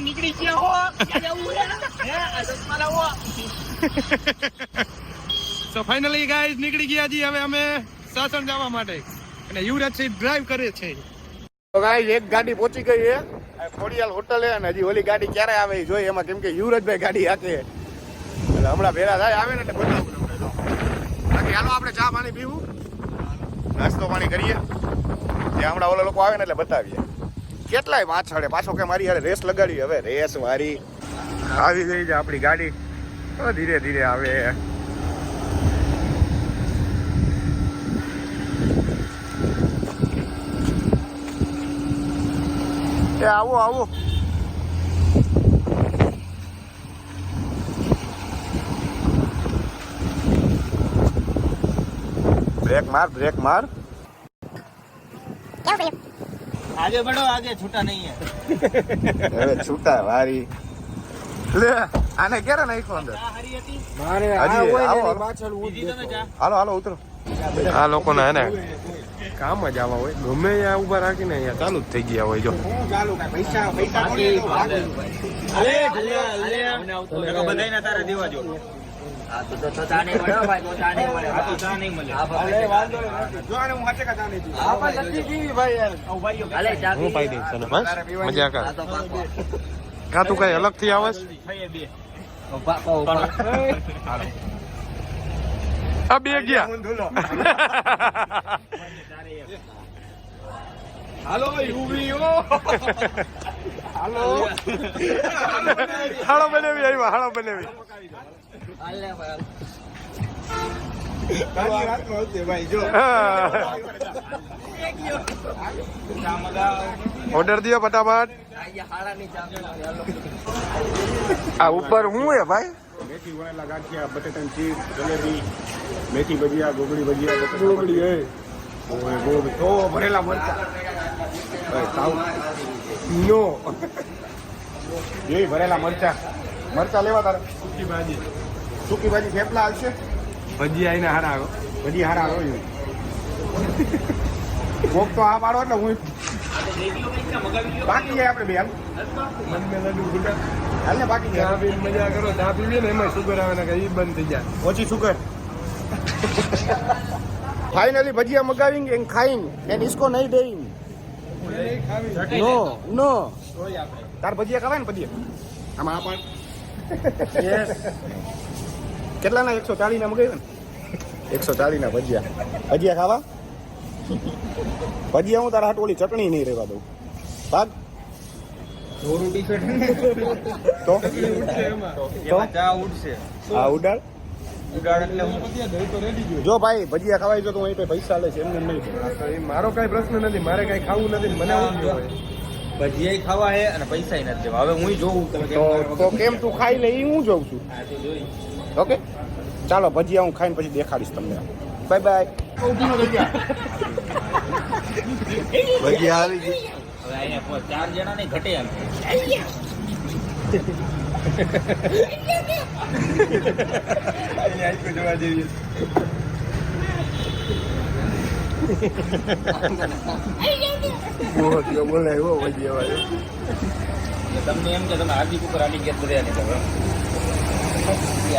નીકળી ગયા so finally guys નીકળી ગયા છીએ હવે અમે સાસણ જવા માટે અને યુવરાજ સિંહ ડ્રાઈવ કરે છે. તો ગાઈઝ એક ગાડી પહોંચી ગઈ છે ખોડિયાલ હોટલે અને હજી ઓલી ગાડી ક્યારે આવે એ જોઈએ એમાં, કેમ કે યુવરાજભાઈ ગાડી હાકે એટલે હમણાં ભેરા થાય આવે ને એટલે બતાવું. બાકી હાલો આપણે ચા પાણી પીવું, નાસ્તો પાણી કરીએ, ત્યાં હમણાં ઓલા લોકો આવે ને એટલે બતાવીએ. કેટલાય પાછળ પાછો કે મારી યાર રેસ લગાડી, હવે રેસ મારી આવી ગઈ છે આપણી ગાડી. ધીરે ધીરે આવે. આવો આવો બ્રેક માર બ્રેક માર. आगे बढ़ो, आगे छूटा नहीं है. હવે છૂટા વારી લે આને ક્યારે નાખ્યો અંદર મારે હાલો હાલો ઉતરો. આ લોકોને હે ને કામ જ આવા હોય, ગમે ત્યાં ઉભા રાખીને અહીંયા ચાલુ જ થઈ ગયા હોય. જો પૈસા બધાને તારે દેવા જો. મજા કર કા તું કઈ અલગ થી આવે આ બે ગયા. હાલો યુવીઓ હાલો હાળો બનાવી આવ્યા, હાળો બનાવી. ઓર્ડર દિયો ફટાફટ. આ ઉપર શું હે ભાઈ? મેથી વણેલા ગાંઠિયા, બટેટાની ચીઝ, જલેબી, મેથી ભજીયા, ગોગડી ભજીયા, ગોગડી હે તો ભરેલા મરચા નો એ ભરેલા મરચા લેવા તારે. સૂકી ભાજી થેપલા આવશે, ભજી આવીને હારા આવ્યો. ભજી હારા હોય કોક તો આ પાડો એટલે હું બાકી જાય આપણે બે હાલ ને બાકી જાય. મજા કરો, ચા પીવીએ ને એમાં સુગર આવે ને એ બંધ થઈ જાય. ઓછી સુગર. फाइनली भजिया मंगावेंगे एंड खाएंगे एंड इसको नहीं देंगे. नो नो તાર ભજીયા ખાવાય ને ભજીયા આમાં આ પણ यस. કેટલાના 140 ના મગાવ્યા ને 140 ના ભજીયા. ભજીયા ખાવા ભજીયા હું તારા હાટ ઓલી ચટણી નહીં રહેવા દઉં ભાગ તો ચા ઉડશે. હા ઉડાડ જો ભાઈ ભજીયા ખવાય જો તો હું અહીં પૈસા લે છે એમને નહીં. મારો કઈ પ્રશ્ન નથી, મારે કઈ ખાવું નથી, મને ભજીયા ખાવા હે અને પૈસા નથી દેવા. હવે હું જોઉં તો કેમ તું ખાઈ લે એ હું જોઉં છું. ઓકે ચાલો ભજીયા હું ખાઈને પછી દેખાડીશ તમને. Bye bye. ભજીયા આવી ગઈ. હવે અહીંયા 4 જણા ને ઘટે એમ. જોવા જઈએ બોલાવ્યો ભજીયા. તમને એમ કે તમે હાર્દિક ઉપર આની ગેસ બધા